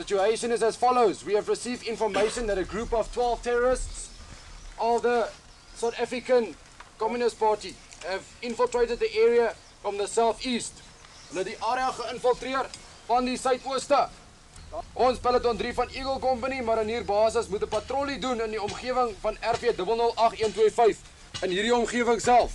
situation is as follows. We have received information that a group of 12 terrorists of the South African Communist Party have infiltrated the area from the southeast. Hulle het die area geïnfiltreer van die suidooste. Ons peloton 3 van Eagle Company, marinierbasis moet 'n patrollie doen in die omgewing van RV 008125 in hierdie omgewing self.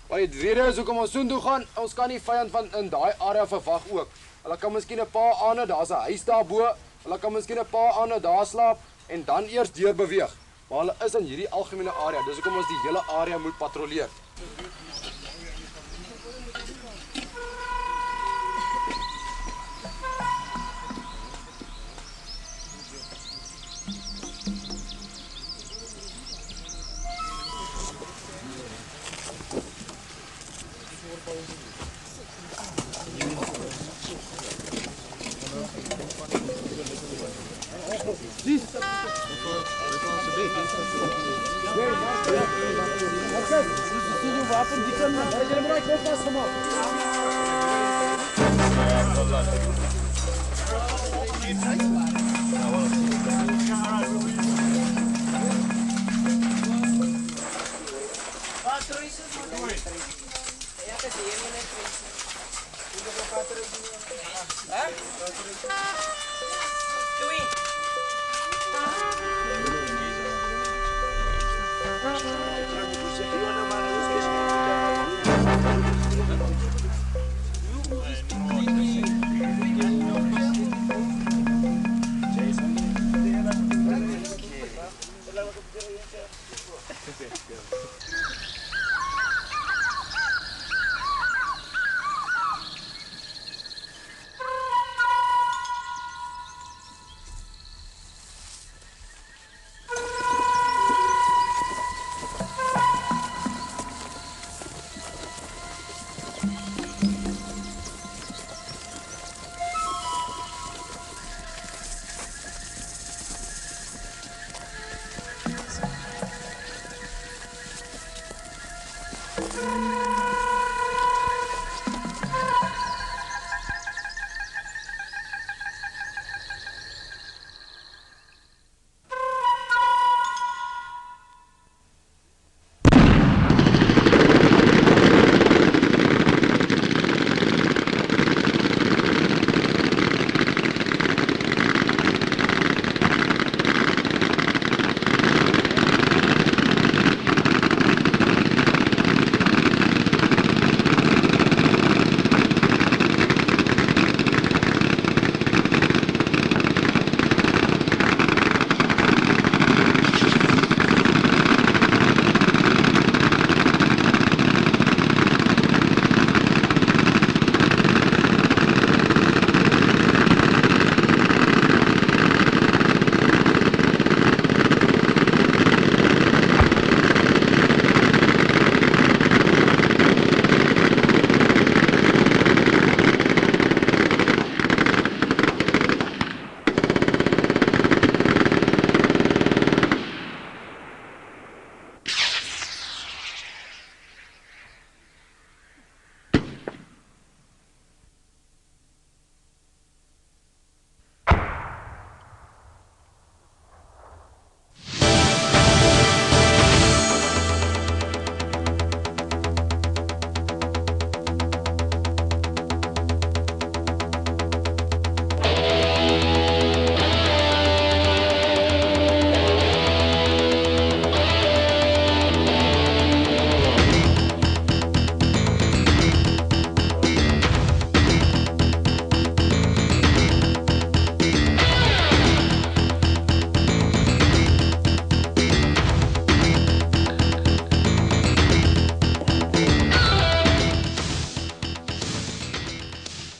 Maar die rede is hoekom ons soontoe gaan, ons kan nie vyand van in daai area verwag ook. Hulle kan miskien 'n paar aande, daar's 'n huis daarbo, hulle kan miskien 'n paar aande daar slaap en dan eers deur beweeg. Maar hulle is in hierdie algemene area, dis hoekom ons die hele area moet patrolleer.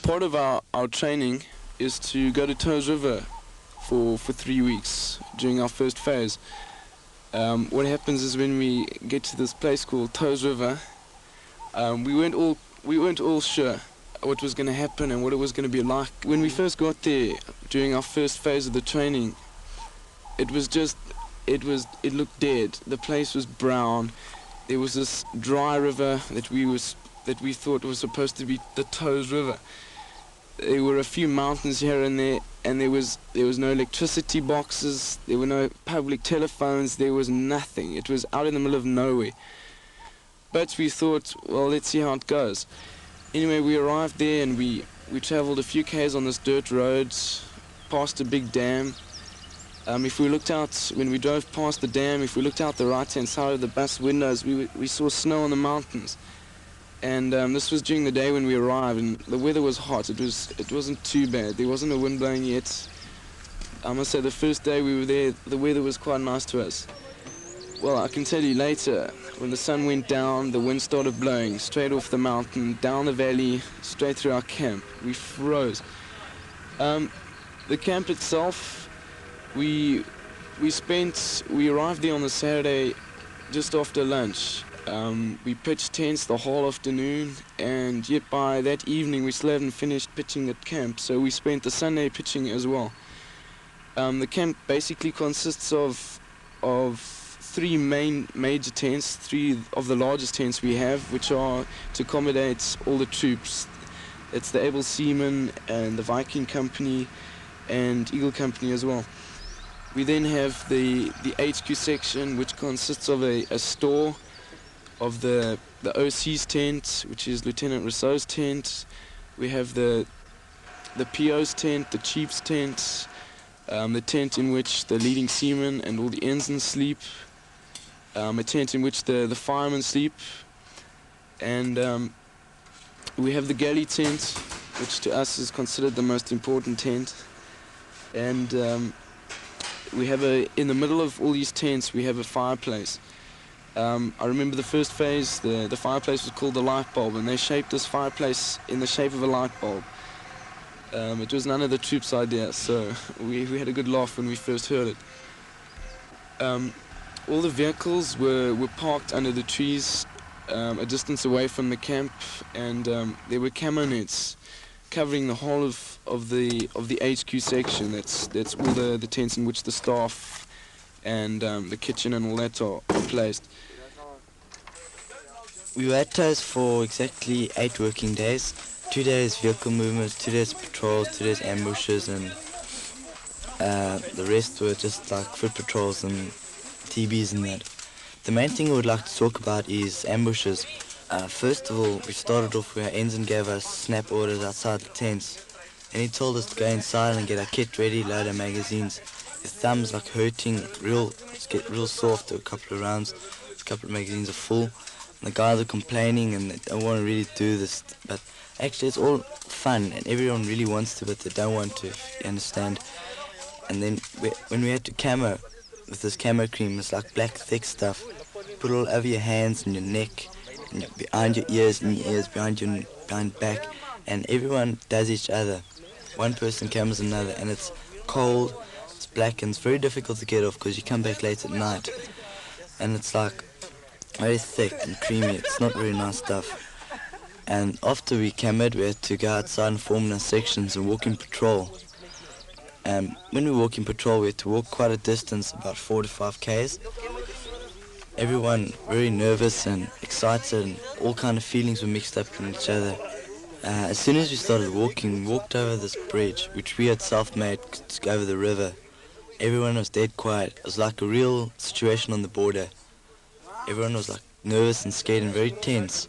Part of our training is to go to Toes River for 3 weeks during our first phase. What happens is when we get to this place called Toes River, we weren't all sure what was going to happen and what it was going to be like. When we first got there during our first phase of the training, it looked dead. The place was brown. There was this dry river that we thought was supposed to be the Toes River. there were a few mountains here and there, and there was no electricity boxes, there were no public telephones, there was nothing. It was out in the middle of nowhere. But we thought, well, let's see how it goes. Anyway, we arrived there and we travelled a few k's on this dirt road, past a big dam. If we looked out, when we drove past the dam, if we looked out the right-hand side of the bus windows, we saw snow on the mountains. And this was during the day when we arrived, and the weather was hot. It wasn't too bad. There wasn't a wind blowing yet. I must say the first day we were there, the weather was quite nice to us. Well, I can tell you later, when the sun went down, the wind started blowing straight off the mountain, down the valley, straight through our camp. We froze. The camp itself, we arrived there on the Saturday just after lunch. We pitched tents the whole afternoon, and yet by that evening we still hadn't finished pitching at camp, so we spent the Sunday pitching as well. The camp basically consists of three major tents, three of the largest tents we have, which are to accommodate all the troops. It's the Able Seamen and the Viking Company and Eagle Company as well. We then have the HQ section, which consists of a store, of the OC's tent, which is Lieutenant Rousseau's tent. We have the PO's tent, the chief's tent, the tent in which the leading seamen and all the ensigns sleep, a tent in which the firemen sleep, and we have the galley tent, which to us is considered the most important tent. And we have in the middle of all these tents we have a fireplace. I remember the first phase, the fireplace was called the light bulb, and they shaped this fireplace in the shape of a light bulb. It was none of the troops' idea, so we had a good laugh when we first heard it. All the vehicles were parked under the trees, a distance away from the camp, and there were camo nets covering the whole of the HQ section. That's all the tents in which the staff and the kitchen and all that are placed. We were at Toes for exactly 8 working days. 2 days vehicle movements, 2 days patrols, 2 days ambushes, and the rest were just like foot patrols and TBs and that. The main thing we would like to talk about is ambushes. First of all, we started off where our ensign gave us snap orders outside the tents, and he told us to go inside and get our kit ready, load our magazines. His thumb's like hurting, get real sore after a couple of rounds. A couple of magazines are full. And the guys are complaining and they don't want to really do this, but actually it's all fun and everyone really wants to, but they don't want to, if you understand. And then when we had to camo, with this camo cream, it's like black thick stuff. Put it all over your hands and your neck, and behind your ears, in your ears, behind back, and everyone does each other. One person camos another, and it's cold, it's black, and it's very difficult to get off because you come back late at night. And it's like very thick and creamy. It's not very nice stuff. And after we camoed, we had to go outside and form in our sections and walk in patrol. And when we walk in patrol, we had to walk quite a distance, about 4 to 5 k's. Everyone very nervous and excited, and all kind of feelings were mixed up in each other. As soon as we started walking, we walked over this bridge, which we had self-made to go over the river. Everyone was dead quiet. It was like a real situation on the border. Everyone was like nervous and scared and very tense.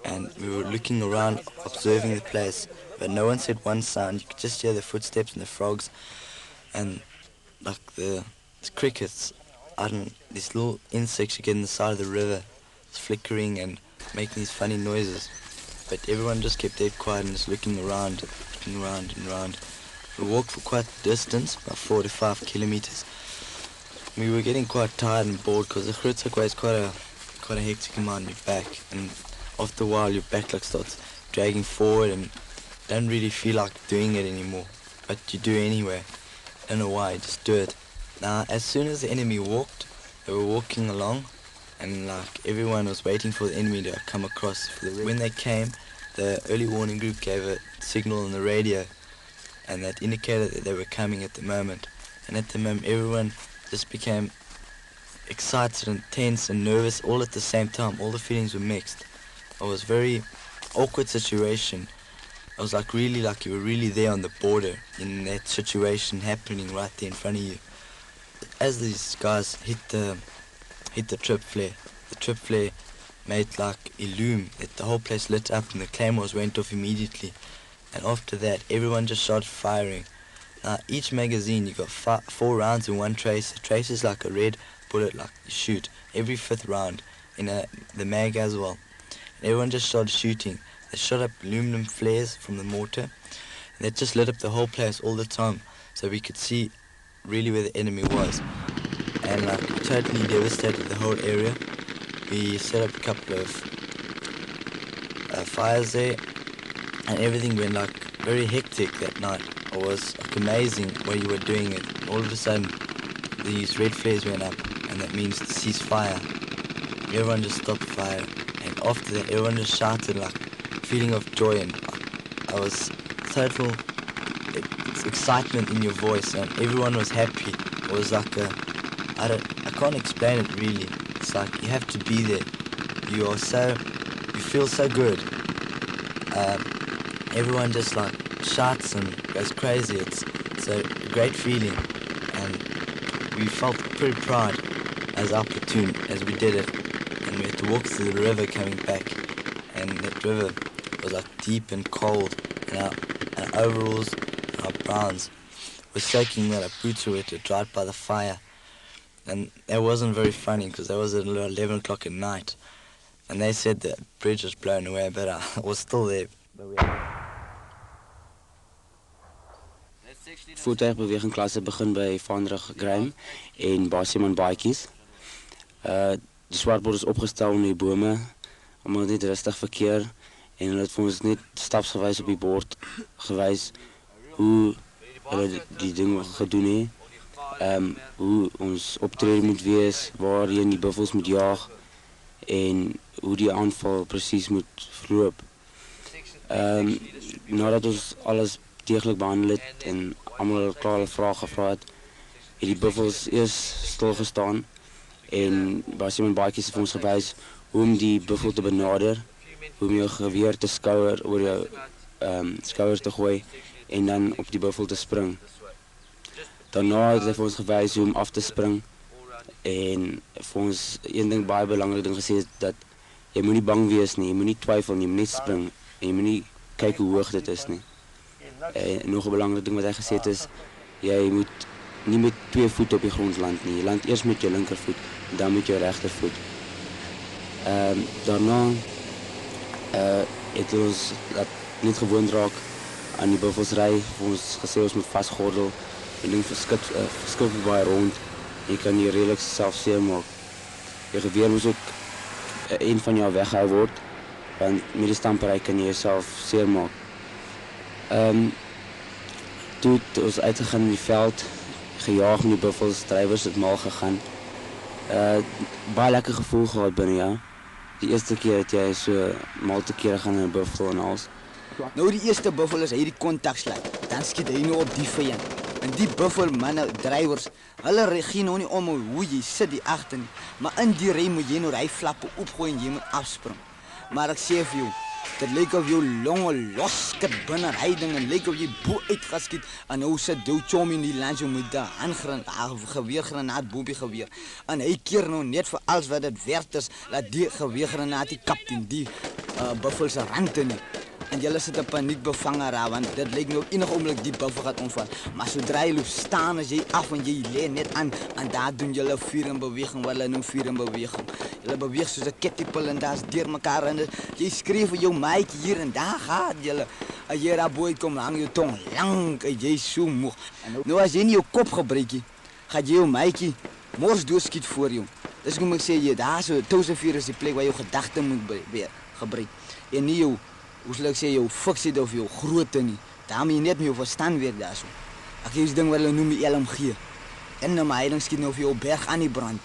And we were looking around, observing the place, but no one said one sound. You could just hear the footsteps and the frogs and like the crickets out in these little insects you get in the side of the river, flickering and making these funny noises. But everyone just kept dead quiet and just looking around and around. We walked for quite a distance, about 4 to 5 kilometers. We were getting quite tired and bored because the Grootsekwa is quite a hectic amount on your back, and after a while your back like starts dragging forward and don't really feel like doing it anymore, but you do anyway. Don't know why, just do it. Now, as soon as the enemy walked, they were walking along, and like everyone was waiting for the enemy to come across. When they came, the early warning group gave a signal on the radio, and that indicated that they were coming at the moment. And at the moment, everyone just became excited and tense and nervous all at the same time. All the feelings were mixed. It was a very awkward situation. it was like really like you were really there on the border in that situation happening right there in front of you. As these guys hit the trip flare, the trip flare made like illume, the whole place lit up and the claymores went off immediately. And after that, everyone just started firing. Now, each magazine, you got 4 rounds in one trace. The trace is like a red bullet, like you shoot every 5th round in the mag as well. And everyone just started shooting. They shot up aluminum flares from the mortar, and they just lit up the whole place all the time, so we could see really where the enemy was. And like totally devastated the whole area. We set up a couple of fires there, and everything went like very hectic that night. It was like amazing where you were doing it. All of a sudden, these red flares went up, and that means to cease fire. Everyone just stopped fire, and after that, everyone just shouted like feeling of joy, and I was total excitement in your voice, and everyone was happy. It was like I can't explain it really. It's like you have to be there. You feel so good. Everyone just like shouts and goes crazy. It's a great feeling, and we felt pretty proud as our platoon as we did it. And we had to walk through the river coming back, and that river was like deep and cold, and our overalls and our browns were soaking wet. Our boots were wet, dried by the fire. And that wasn't very funny because that was at 11 o'clock at night. And they said the bridge was blown away, but I was still there. Voertuigbeweging klasse begin by Vaandrig Grime en Basieman Baadjies. Die swartbord is opgestel in die bome, omdat net rustig verkeer, en hulle het vir ons net stapsgewys op die bord gewys hoe hulle die ding gedoen het. Hoe ons optrede moet wees, waarheen die buffels moet jaag en hoe die aanval presies moet verloop. Nadat ons alles deeglik behandel het en almal klaar hulle vrae gevra het, die buffels eers stil gestaan en Basieman Baadjies het vir ons gewys hoe om die buffel te benader, hoe om jou geweer te skouer oor jou skouers te gooi en dan op die buffel te spring. Daarna het hy vir ons gewys hoe om af te spring en vir ons een ding baie belangrik ding gesê dat jy moet nie bang wees nie, jy moet nie twyfel nie, jy moet net spring en jy moet nie kyk hoe hoog dit is nie. En nog 'n belangrike ding wat hy gesê het is jy moet nie met 2 voete op die grond land nie. Jy land eers met jou linkervoet, dan met jou regtervoet. Daarna het ons dat net gewoond raak aan die buffelsry, vir ons gesê ons moet vasgordel. Die ding verskil baie rond. Jy kan hier redelik self seermaak. Jou geweer moet ook een van jou weggehou word, want met die stamperij kan jy jouself seermaak. Toe het ons uitgegaan in die veld, gejaag met die buffels, drywers het mal gegaan. Baie lekker gevoel gehad binne jou. Die eerste keer het jy so mal te kere gaan in 'n buffel en alles. Nou die eerste buffel is hy die kontak sluit, dan skiet hy nou op die vyand. En die buffel manne, drywers, hulle regie nou nie om hoe jy sit die agter nie, maar in die ry moet jy nou ry flappe opgooi en jy moet afspring. Maar ek sê vir jou, dit lyk of jou longe losskit binne hy ding en lyk of jy bo uitgeskiet en nou sit jou chom in die land met die geweergranaat boepie geweer. En hy keer nou net vir alles wat dit werd is, dat die geweergranaat die kaptein die buffel se rande nie. En julle sit 'n paniekbevange raak, want dit lyk nou enige oomblik die buffel gaan omval. Maar sodra jy loop staan as jy af en jy lê net aan en daar doen julle vuur in beweging, wat hulle noem vuur in beweging. Julle beweeg soos 'n kettingpil en daar's deur mekaar en jy skree vir jou maatjie hier en daar gaan julle. As jy daar bo kom hang jou tong lank en jy so moeg. En nou as jy nie jou kop gebreek nie, gaan jy jou maatjie mors doodskiet voor jou. Dis hoe ek sê jy daar so 1004 is die plek waar jou gedagte moet gebruik. En nie jou hoe sal ek sê jou fiksie of jou grootte nie. Daarmee jy net met jou verstand weer daarso. Ek gee 'n ding wat hulle noem die LMG. En nou my ding skiet nou vir jou berg aan die brand.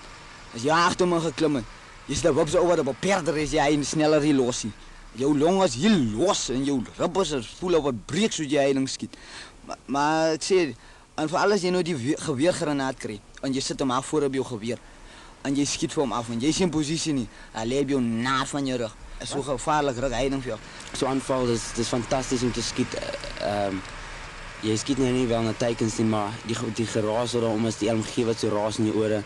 As jy agter hom geklim het, jy stap op so oor op 'n perder is jy sneller hier losie. Jou longe is heel los en jou ribbes is voel of wat breek soos jy ding skiet. Maar ek sê en vir alles jy nou die geweergranaat kry en jy sit hom maar voor op jou geweer. en jy skiet vir hom af en jy is in posisie nie. Hy lê op jou naad van jou rug. Is so gevaarlik ruk hy dan vir jou. So aanval dis fantasties om te skiet. Jy skiet nou nie wel na teikens nie, maar die geraas wat daarom is, die LMG wat so raas in jou ore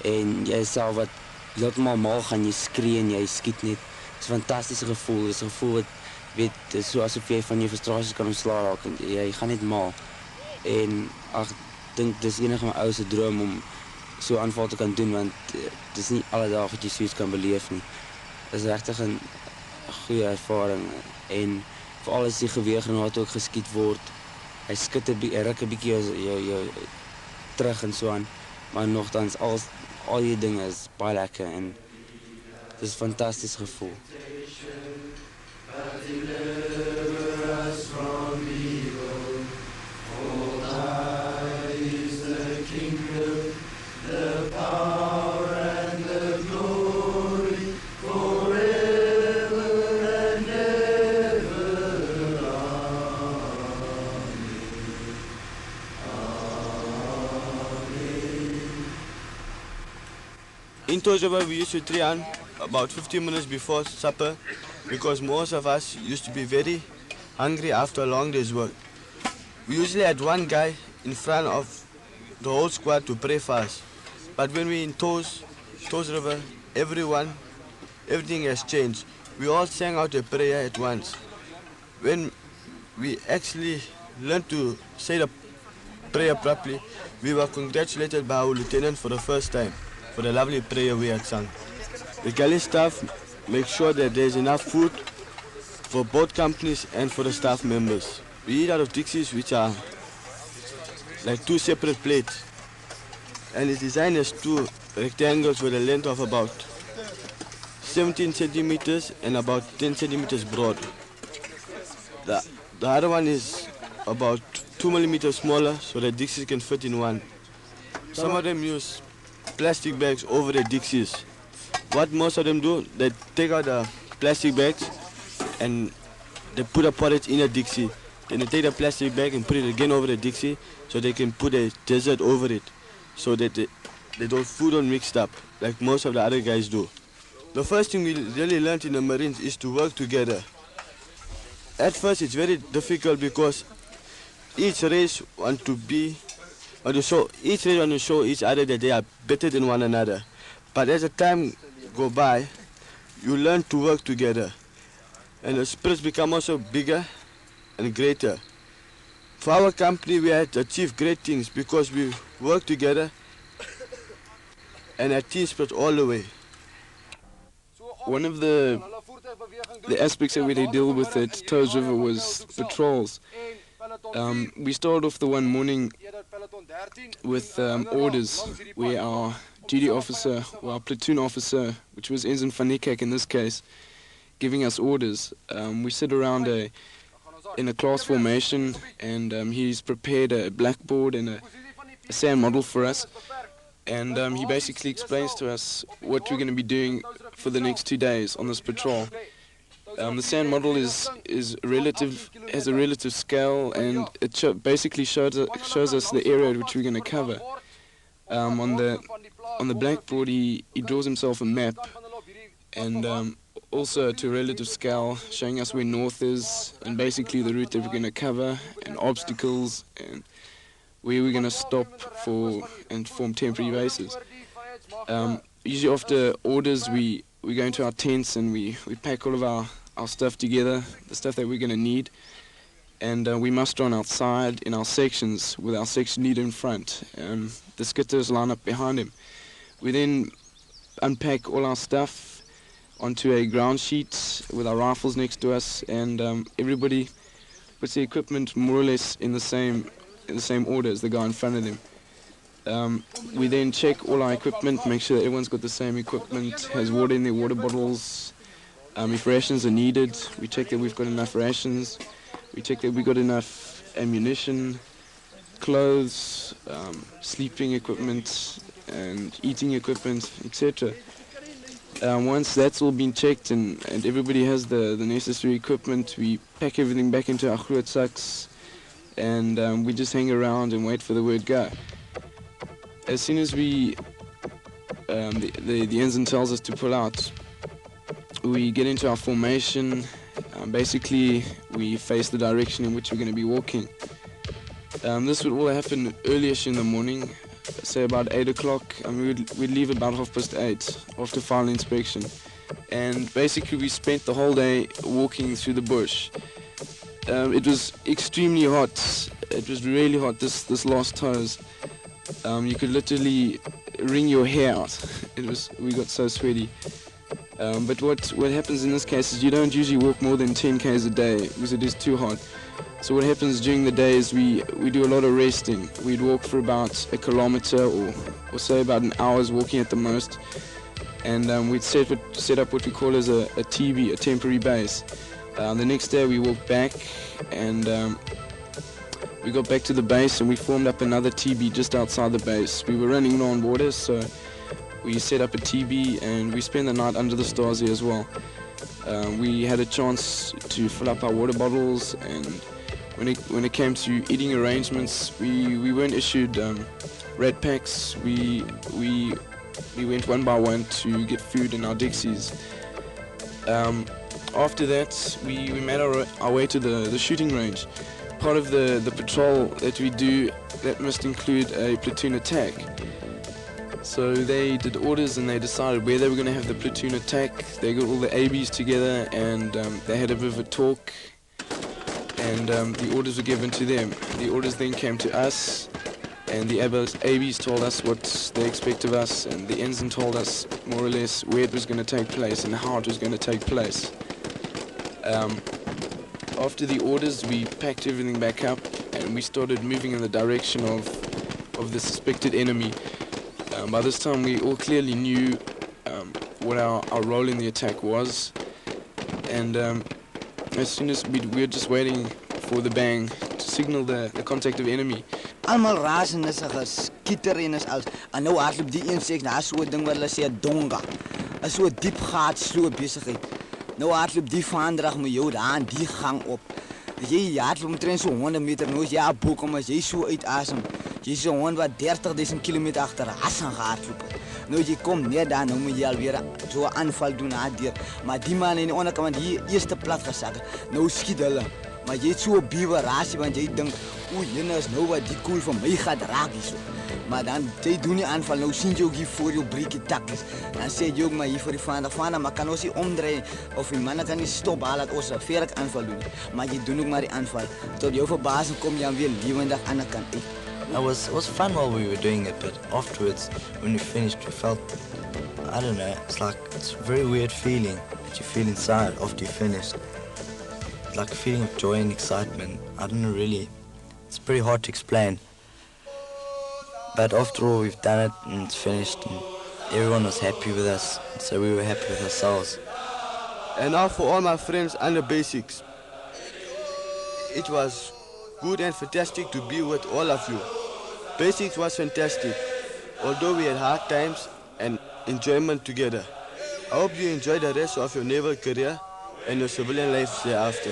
en jy self wat heeltemal mal gaan, jy skree en jy skiet net. Dis 'n fantastiese gevoel. Dis 'n gevoel wat weet so asof jy van jou frustrasies kan ontslaa raak. Jy gaan net mal. En ek dink dis enige my ou se droom om so 'n aanval te kan doen, want dis nie alledaag wat jy so iets kan beleef nie. Dis regtig 'n goeie ervaring en veral as die geweergranaat ook geskiet word. Hy skud hy ruk 'n bietjie jou terug en so aan, maar nogtans al die dinge is baie lekker en dis 'n fantastiese gevoel. In Touws River, we used to train about 15 minutes before supper because most of us used to be very hungry after a long day's work. We usually had one guy in front of the whole squad to pray fast. But when we're in Touws River, everything has changed. We all sang out a prayer at once. When we actually learned to say the prayer properly, we were congratulated by our lieutenant for the first time for the lovely prayer we had sung. The galley staff make sure that there's enough food for both companies and for the staff members. We eat out of dixies which are like two separate plates, and it's designed as two rectangles with a length of about 17 centimeters and about 10 centimeters broad. The other one is about 2 millimeters smaller so the dixies can fit in one. Some of them use plastic bags over the dixies. What most of them do, they take out the plastic bags and they put a porridge in a dixie. Then they take the plastic bag and put it again over the dixie so they can put a dessert over it so that food don't mixed up like most of the other guys do. The first thing we really learned in the Marines is to work together. At first it's very difficult because each race want to show each other that they are better than one another. But as the time go by, you learn to work together, and the spirits become also bigger and greater. For our company, we had achieved great things because we work together and had team spirit all the way. One of the aspects that we deal with at Touws River was patrols. We started off the one morning with orders where our duty officer, or our platoon officer, which was Ensign van Niekerk in this case, giving us orders. We sit around in a class formation, and he's prepared a blackboard and a SAN model for us, and he basically explains to us what we're going to be doing for the next 2 days on this patrol. The SAN model has a relative scale, and it basically shows us the area which we're going to cover. On the blackboard, he draws himself a map, and also to a relative scale, showing us where north is, and basically the route that we're going to cover, and obstacles, and where we're going to stop and form temporary bases. Usually after orders, we go into our tents and we pack all of our stuff together, the stuff that we're going to need, and we muster on outside in our sections with our section leader in front. The skitters line up behind him. We then unpack all our stuff onto a ground sheet with our rifles next to us, and everybody puts the equipment more or less in the same order as the guy in front of them. We then check all our equipment, make sure that everyone's got the same equipment, has water in their water bottles. If rations are needed, we check that we've got enough rations. We check that we've got enough ammunition, clothes, sleeping equipment, and eating equipment, etc. Once that's all been checked and everybody has the necessary equipment, we pack everything back into our groot sacks, and we just hang around and wait for the word go. As soon as we the ensign tells us to pull out, we get into our formation. Basically, we face the direction in which we're going to be walking. This would all happen early-ish in the morning, say about 8 o'clock. We'd leave about 8:30 after final inspection. And basically, we spent the whole day walking through the bush. It was extremely hot. It was really hot this last toes. You could literally wring your hair out. We got so sweaty. But what happens in this case is you don't usually walk more than 10 k's a day because it is too hot. So what happens during the day is we do a lot of resting. We'd walk for about 1 kilometer or say about an hour's walking at the most. And we'd set up what we call as a TB, a temporary base. The next day we walked back and we got back to the base and we formed up another TB just outside the base. We were running low on water, so we set up a TB and we spent the night under the stars here as well. We had a chance to fill up our water bottles, and when it came to eating arrangements, we weren't issued red packs. We went one by one to get food in our Dixies. After that, we made our way to the shooting range. Part of the patrol that we do, that must include a platoon attack. So they did orders and they decided where they were going to have the platoon attack. They got all the ABs together and they had a bit of a talk, and the orders were given to them. The orders then came to us, and the ABs told us what they expect of us, and the ensign told us more or less where it was going to take place and how it was going to take place. After the orders, we packed everything back up and we started moving in the direction of the suspected enemy. By this time, we all clearly knew what our role in the attack was, and as soon as we were just waiting for the bang to signal the contact of enemy. Almal rasen is skieter en is als en nou hardloop die een sê na so 'n ding wat hulle sê donga. Is so 'n diep gat sloop besigheid. Nou hardloop die vaandrag met jou daar in die gang op. Jy hardloop omtrent so 100 meter, nou is jy op boek as jy so uitasem. Jy is 130.000 kilometer agter Hassan gehardloop. Nou jy kom net daar, nou moet jy alweer so 'n aanval doen daardeur. Maar die man in die onderkant hier eerste plat gesak. Nou skiet hulle. Maar jy het so 'n biewe rasie want jy dink, o, jene is nou wat die koel van my gaat raak hierso. Maar dan jy doen die aanval, nou sien jy ook hier voor jou breek die takkies. Dan sê jy ook maar hier vir die vader, maar kan ons nie omdraai of die manne kan nie stop haal dat ons 'n verrek aanval doen. Maar jy doen ook maar die aanval. Tot jou verbasing kom jy dan weer lewendig aan die kant uit. It was fun while we were doing it, but afterwards, when we finished, we felt, I don't know, it's a very weird feeling that you feel inside after you finished. It's like a feeling of joy and excitement. I don't know really, it's pretty hard to explain. But after all, we've done it and it's finished and everyone was happy with us, so we were happy with ourselves. And now for all my friends under basics, it was good and fantastic to be with all of you. Basics was fantastic, although we had hard times and enjoyment together. I hope you enjoy the rest of your naval career and your civilian life thereafter.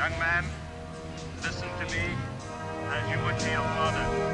Young man, listen to me as you would to your father.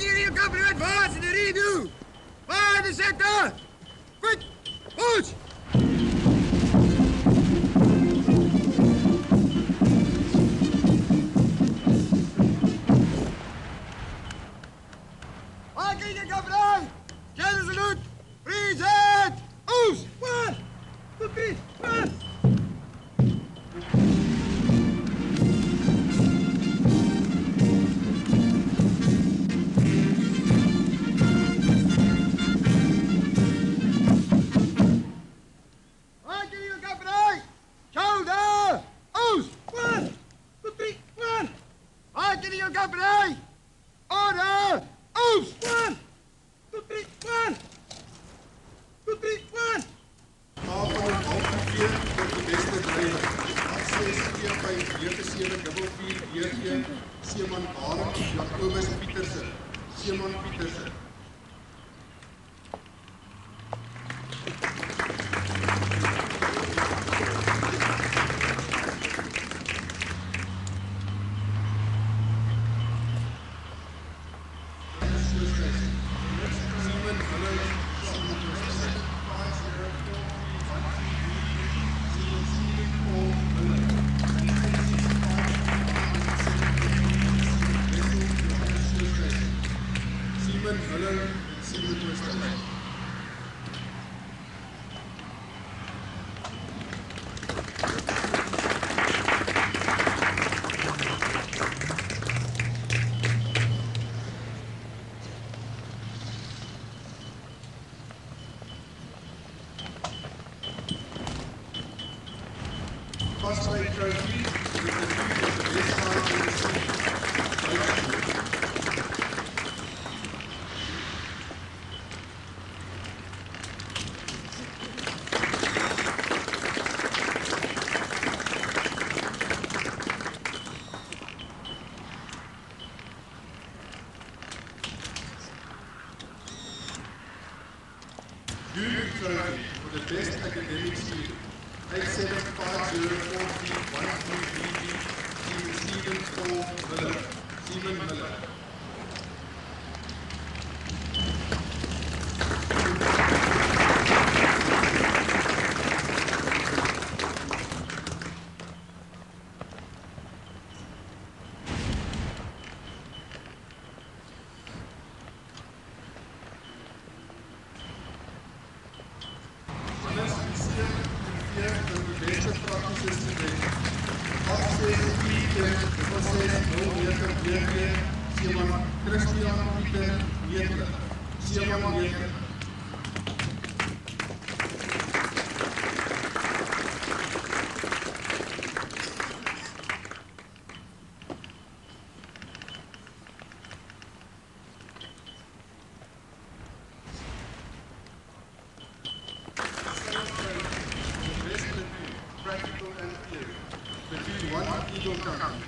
Artillery and company advance in the review. Fire the sector. Quick, push. Artillery and company. General salute. Present. Oos. 1, 2, 3, 1. Company! Order! Oops! 1, 2, 3, 1! 2, 3, 1! Tafel en halfgeveer vir die beste dreier. 8645 WG Seeman Barend Jacobus Pieterse. Seeman Pieterse. Vastheid trophy with the view of the best side of the sea. Duke trophy for the best academic student. 87504313 Stephen Paul Miller. Stephen Miller. Christian Pieter Meter. Seeman Meter. Practical and theory. Between one Eagle Company.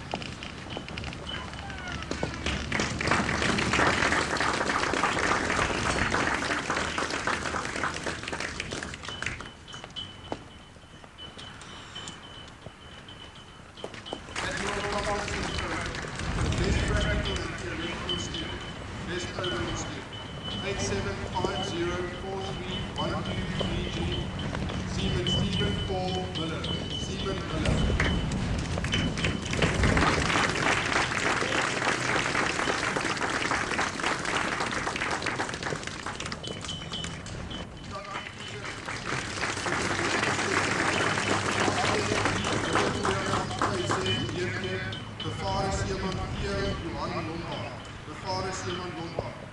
Best overall student. 8750431233 Seaman Stephen Paul Miller. Seaman Miller. The Vader Seeman Theo Johan Lombard. The Vader Seeman Lombard.